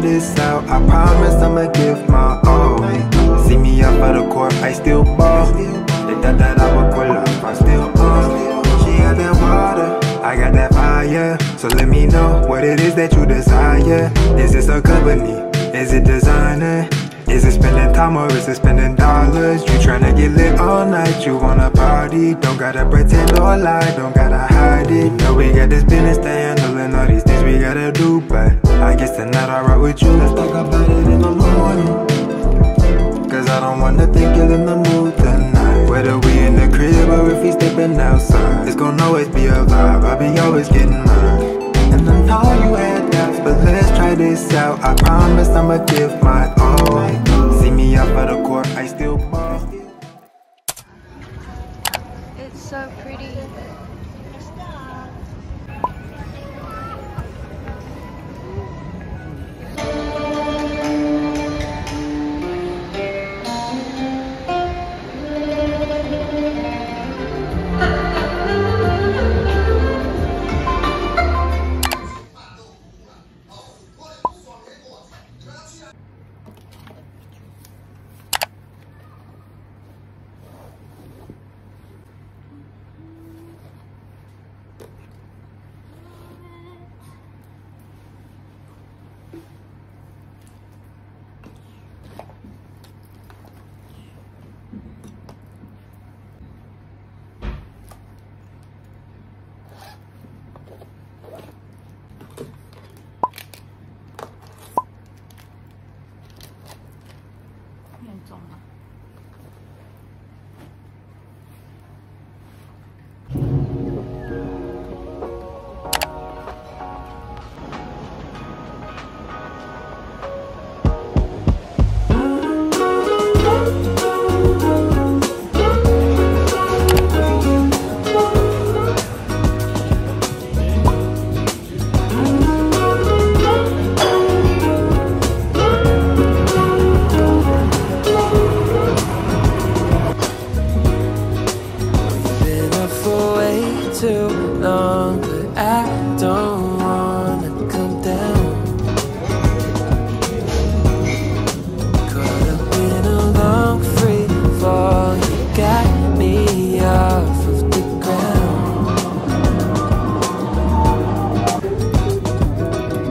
this out. I promise I'ma give my all. See me up at the court, I still ball. They thought that I would pull up, I still on. She got that water, I got that fire. So let me know what it is that you desire. Is this a company? Is it designer? Is it spending time or is it spending dollars? You tryna get lit all night, you wanna party. Don't gotta pretend or lie, don't gotta hide it. No, we got this business to handle and all these things we gotta do. But I guess tonight I'll rock with you. Let's talk about it in the morning, cause I don't wanna think you're in the mood tonight. Whether we in the crib or if we stepping outside, it's gonna always be a vibe, I'll be always getting mine. And I know you had doubts, but let's try this out. I promise I'ma give my all. See me up at the court, I still ball. It's so pretty. Too long, but I don't wanna come down. Caught up in a long free fall, you got me off of the ground.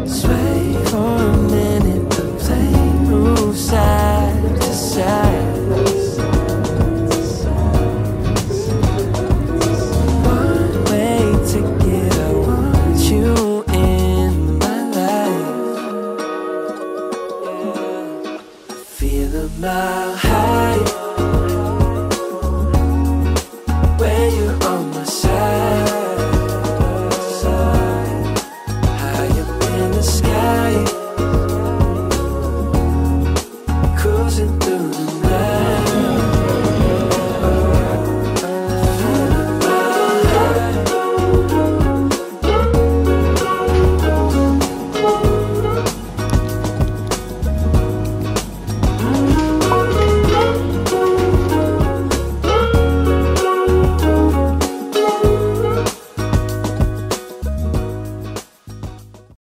Sway for a minute, the plane moves side to side. Feel a mile high.